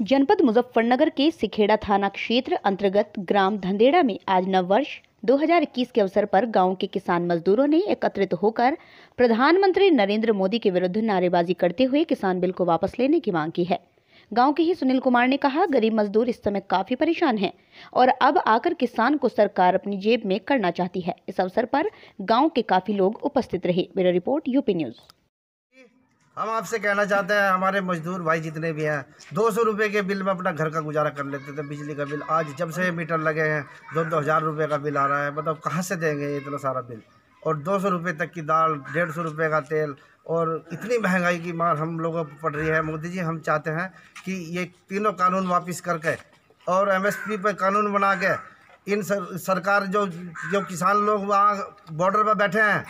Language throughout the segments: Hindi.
जनपद मुजफ्फरनगर के सिखेड़ा थाना क्षेत्र अंतर्गत ग्राम धंदेड़ा में आज नव वर्ष 2021 के अवसर पर गांव के किसान मजदूरों ने एकत्रित होकर प्रधानमंत्री नरेंद्र मोदी के विरुद्ध नारेबाजी करते हुए किसान बिल को वापस लेने की मांग की है। गांव के ही सुनील कुमार ने कहा, गरीब मजदूर इस समय काफी परेशान हैं और अब आकर किसान को सरकार अपनी जेब में करना चाहती है। इस अवसर पर गाँव के काफी लोग उपस्थित रहे। Bureau report, UP news. हम आपसे कहना चाहते हैं, हमारे मजदूर भाई जितने भी हैं 200 रुपये के बिल में अपना घर का गुजारा कर लेते थे। बिजली का बिल आज जब से मीटर लगे हैं 2-2 हज़ार रुपये का बिल आ रहा है। मतलब कहाँ से देंगे इतना सारा बिल। और 200 रुपये तक की दाल, 150 रुपये का तेल और इतनी महंगाई की मार हम लोगों को पड़ रही है। मोदी जी, हम चाहते हैं कि ये तीनों कानून वापस करके और MSP पर कानून बना के इन सरकार जो किसान लोग वहाँ बॉर्डर पर बैठे हैं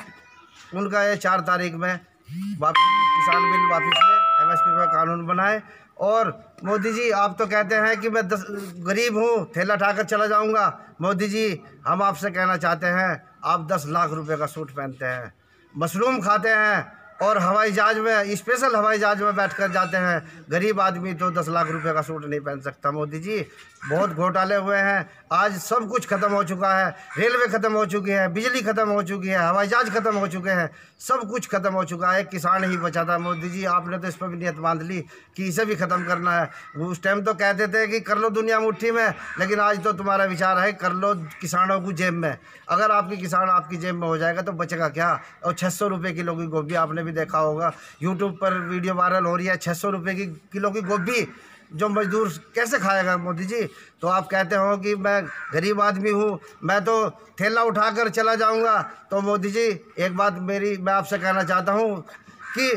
उनका ये 4 तारीख में किसान बिल वापस ले, MSP पर कानून बनाए। और मोदी जी, आप तो कहते हैं कि मैं गरीब हूँ, थैला उठाकर चला जाऊँगा। मोदी जी, हम आपसे कहना चाहते हैं, आप 10 लाख रुपए का सूट पहनते हैं, मशरूम खाते हैं और हवाई जहाज में, स्पेशल हवाई जहाज में बैठकर जाते हैं। गरीब आदमी तो 10 लाख रुपए का सूट नहीं पहन सकता। मोदी जी, बहुत घोटाले हुए हैं। आज सब कुछ ख़त्म हो चुका है। रेलवे ख़त्म हो चुकी है, बिजली ख़त्म हो चुकी है, हवाई जहाज ख़त्म हो चुके हैं, सब कुछ ख़त्म हो चुका है। किसान ही बचा था। मोदी जी, आपने तो इस पर भी नियत बांध ली कि इसे भी ख़त्म करना है। उस टाइम तो कहते थे कि कर लो दुनिया मुट्ठी में, लेकिन आज तो तुम्हारा विचार है कर लो किसानों को जेब में। अगर आपकी किसान आपकी जेब में हो जाएगा तो बचेगा क्या। और 600 रुपये किलो की गोभी, आपने भी देखा होगा, यूट्यूब पर वीडियो वायरल हो रही है। 600 रुपये की किलो की गोभी जो मजदूर कैसे खाएगा। मोदी जी, तो आप कहते हो कि मैं गरीब आदमी हूँ, मैं तो थैला उठाकर चला जाऊँगा। तो मोदी जी, एक बात मैं आपसे कहना चाहता हूँ कि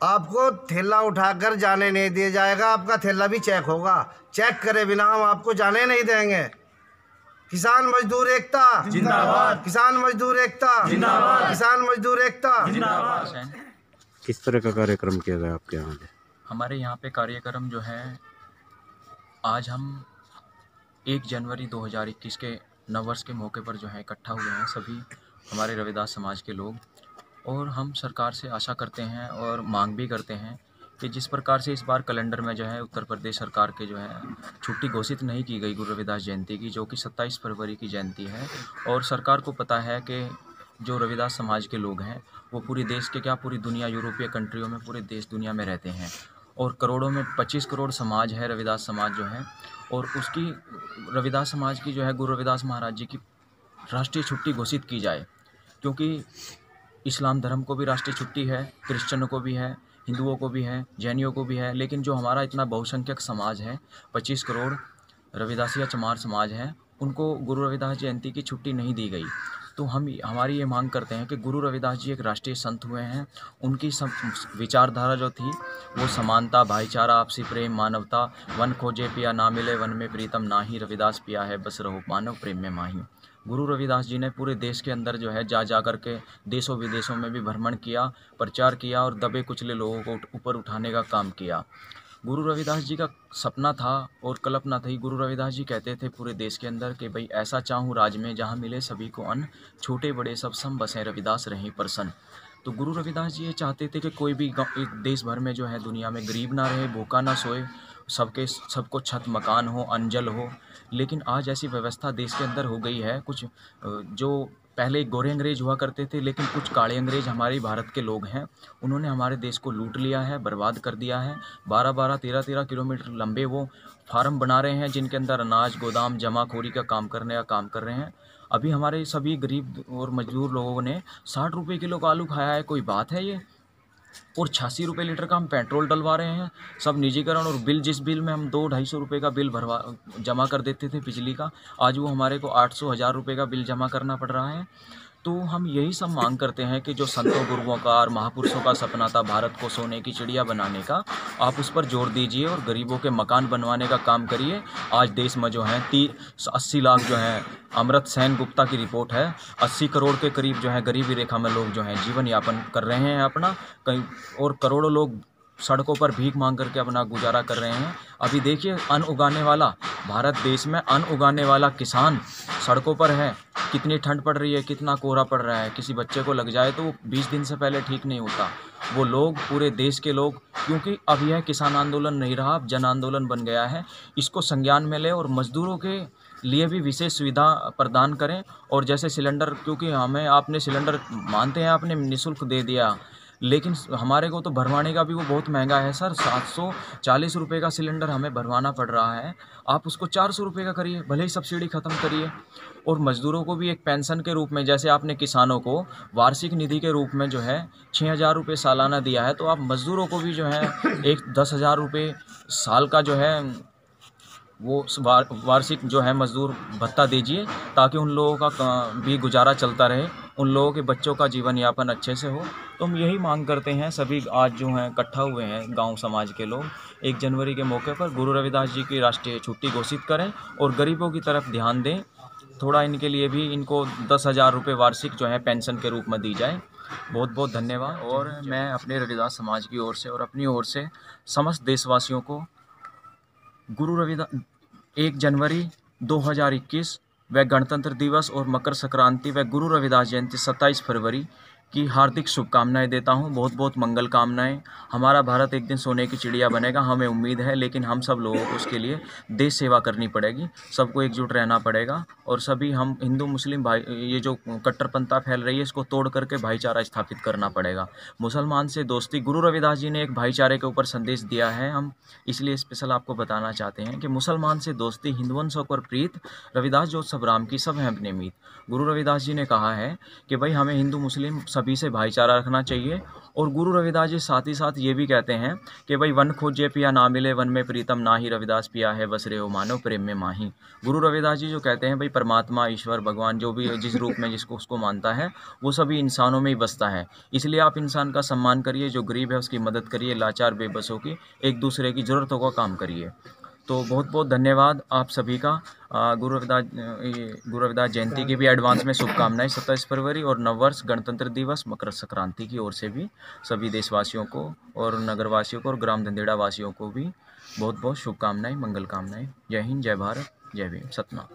आपको थैला उठाकर जाने नहीं दिया जाएगा। आपका थैला भी चेक होगा। चेक करे बिना हम आपको जाने नहीं देंगे। किसान मजदूर एकता जिंदाबाद, किसान मजदूर एकता जिंदाबाद, किसान मजदूर एकता जिंदाबाद। किस तरह का कार्यक्रम किया गया आपके यहाँ? हमारे यहाँ पे कार्यक्रम जो है, आज हम 1 जनवरी 2021 के नववर्ष के मौके पर जो है इकट्ठा हुए हैं सभी हमारे रविदास समाज के लोग। और हम सरकार से आशा करते हैं और मांग भी करते हैं कि जिस प्रकार से इस बार कैलेंडर में जो है उत्तर प्रदेश सरकार के जो है छुट्टी घोषित नहीं की गई गुरु रविदास जयंती की, जो कि 27 फरवरी की जयंती है। और सरकार को पता है कि जो रविदास समाज के लोग हैं वो पूरे देश के पूरी दुनिया, यूरोपीय कंट्रियों में, पूरे देश दुनिया में रहते हैं और करोड़ों में 25 करोड़ समाज है रविदास समाज जो है। और उसकी रविदास समाज की जो है गुरु रविदास महाराज जी की राष्ट्रीय छुट्टी घोषित की जाए, क्योंकि इस्लाम धर्म को भी राष्ट्रीय छुट्टी है, क्रिश्चियनों को भी है, हिंदुओं को भी है, जैनियों को भी है। लेकिन जो हमारा इतना बहुसंख्यक समाज है, 25 करोड़ रविदासिया चमार समाज है, उनको गुरु रविदास जयंती की छुट्टी नहीं दी गई। तो हमारी ये मांग करते हैं कि गुरु रविदास जी एक राष्ट्रीय संत हुए हैं। उनकी विचारधारा जो थी वो समानता, भाईचारा, आपसी प्रेम, मानवता। वन खोजे पिया ना मिले, वन में प्रीतम नाही, रविदास पिया है बस रहो मानव प्रेम में माही। गुरु रविदास जी ने पूरे देश के अंदर जो है जा कर के देशों विदेशों में भी भ्रमण किया, प्रचार किया और दबे कुचले लोगों को ऊपर उठाने का काम किया। गुरु रविदास जी का सपना था और कल्पना थी। गुरु रविदास जी कहते थे पूरे देश के अंदर कि भाई ऐसा चाहूँ राज में जहाँ मिले सभी को अन्न, छोटे बड़े सब सम बसें रविदास रहें प्रसन्न। तो गुरु रविदास जी ये चाहते थे कि कोई भी एक देश भर में जो है दुनिया में गरीब ना रहे, भूखा ना सोए, सबको छत मकान हो, अनजल हो। लेकिन आज ऐसी व्यवस्था देश के अंदर हो गई है। कुछ जो पहले गोरे अंग्रेज हुआ करते थे, लेकिन कुछ काले अंग्रेज हमारे भारत के लोग हैं, उन्होंने हमारे देश को लूट लिया है, बर्बाद कर दिया है। 12-12, 13-13 किलोमीटर लंबे वो फार्म बना रहे हैं जिनके अंदर अनाज गोदाम जमाखोरी का काम कर रहे हैं। अभी हमारे सभी गरीब और मजदूर लोगों ने 60 रुपये किलो का आलू खाया है। कोई बात है ये? और 86 रुपये लीटर का हम पेट्रोल डलवा रहे हैं। सब निजीकरण और बिल, जिस बिल में हम 200-250 रुपये का बिल जमा कर देते थे बिजली का, आज वो हमारे को 800-1000 रुपये का बिल जमा करना पड़ रहा है। तो हम यही सब मांग करते हैं कि जो संतों गुरुओं का और महापुरुषों का सपना था भारत को सोने की चिड़िया बनाने का, आप उस पर जोर दीजिए और गरीबों के मकान बनवाने का काम करिए। आज देश में जो है 80 लाख जो है, अमृत सेन गुप्ता की रिपोर्ट है, 80 करोड़ के करीब जो है गरीबी रेखा में लोग जो हैं जीवन यापन कर रहे हैं अपना, कहीं और करोड़ों लोग सड़कों पर भीख मांग करके अपना गुजारा कर रहे हैं। अभी देखिए, अन्न उगाने वाला भारत देश में अन्न उगाने वाला किसान सड़कों पर है। कितनी ठंड पड़ रही है, कितना कोहरा पड़ रहा है, किसी बच्चे को लग जाए तो वो 20 दिन से पहले ठीक नहीं होता। वो लोग, पूरे देश के लोग क्योंकि अब यह किसान आंदोलन नहीं रहा, अब जन आंदोलन बन गया है। इसको संज्ञान में लें और मज़दूरों के लिए भी विशेष सुविधा प्रदान करें। और जैसे सिलेंडर, क्योंकि हमें आपने सिलेंडर मानते हैं आपने निःशुल्क दे दिया, लेकिन हमारे को तो भरवाने का भी वो बहुत महंगा है सर। 740 रुपये का सिलेंडर हमें भरवाना पड़ रहा है। आप उसको 400 रुपये का करिए, भले ही सब्सिडी ख़त्म करिए। और मज़दूरों को भी एक पेंशन के रूप में, जैसे आपने किसानों को वार्षिक निधि के रूप में जो है 6,000 रुपये सालाना दिया है, तो आप मज़दूरों को भी जो है एक 10,000 रुपये साल का जो है वो वार्षिक जो है मज़दूर भत्ता दीजिए, ताकि उन लोगों का भी गुजारा चलता रहे, उन लोगों के बच्चों का जीवन यापन अच्छे से हो। तो हम यही मांग करते हैं, सभी आज जो हैं इकट्ठा हुए हैं गांव समाज के लोग, 1 जनवरी के मौके पर गुरु रविदास जी की राष्ट्रीय छुट्टी घोषित करें और गरीबों की तरफ ध्यान दें। थोड़ा इनके लिए भी इनको 10,000 रुपये वार्षिक जो है पेंशन के रूप में दी जाए। बहुत बहुत धन्यवाद। और मैं अपने रविदास समाज की ओर से और अपनी ओर से समस्त देशवासियों को गुरु रविदास 1 जनवरी 2021 व गणतंत्र दिवस और मकर संक्रांति व गुरु रविदास जयंती 27 फरवरी की हार्दिक शुभकामनाएं देता हूं। बहुत बहुत मंगल कामनाएं। हमारा भारत एक दिन सोने की चिड़िया बनेगा, हमें उम्मीद है, लेकिन हम सब लोगों को उसके लिए देश सेवा करनी पड़ेगी, सबको एकजुट रहना पड़ेगा। और सभी हम हिंदू मुस्लिम भाई, ये जो कट्टरपंथा फैल रही है इसको तोड़ करके भाईचारा स्थापित करना पड़ेगा। मुसलमान से दोस्ती, गुरु रविदास जी ने एक भाईचारे के ऊपर संदेश दिया है, हम इसलिए स्पेशल आपको बताना चाहते हैं कि मुसलमान से दोस्ती, हिंदुवन सौ पर प्रीत, रविदास जो सब राम की सब हैं अपने मीत। गुरु रविदास जी ने कहा है कि भाई हमें हिंदू मुस्लिम सभी से भाईचारा रखना चाहिए। और गुरु रविदास जी साथ ही साथ ये भी कहते हैं कि भाई वन खोजे पिया ना मिले, वन में प्रीतम ना ही, रविदास पिया है बस रे हो मानव प्रेम में माही। गुरु रविदास जी जो कहते हैं भाई परमात्मा, ईश्वर, भगवान जो भी जिस रूप में जिसको उसको मानता है वो सभी इंसानों में ही बसता है। इसलिए आप इंसान का सम्मान करिए, जो गरीब है उसकी मदद करिए, लाचार बेबसों की एक दूसरे की ज़रूरतों का काम करिए। तो बहुत बहुत धन्यवाद आप सभी का। गुरु रविदास जयंती की भी एडवांस में शुभकामनाएं 27 फरवरी और नववर्ष, गणतंत्र दिवस, मकर संक्रांति की ओर से भी सभी देशवासियों को और नगरवासियों को और ग्राम धंधेड़ा वासियों को भी बहुत बहुत शुभकामनाएं, मंगल कामनाएं। जय हिंद, जय भारत, जय भीम, सतना।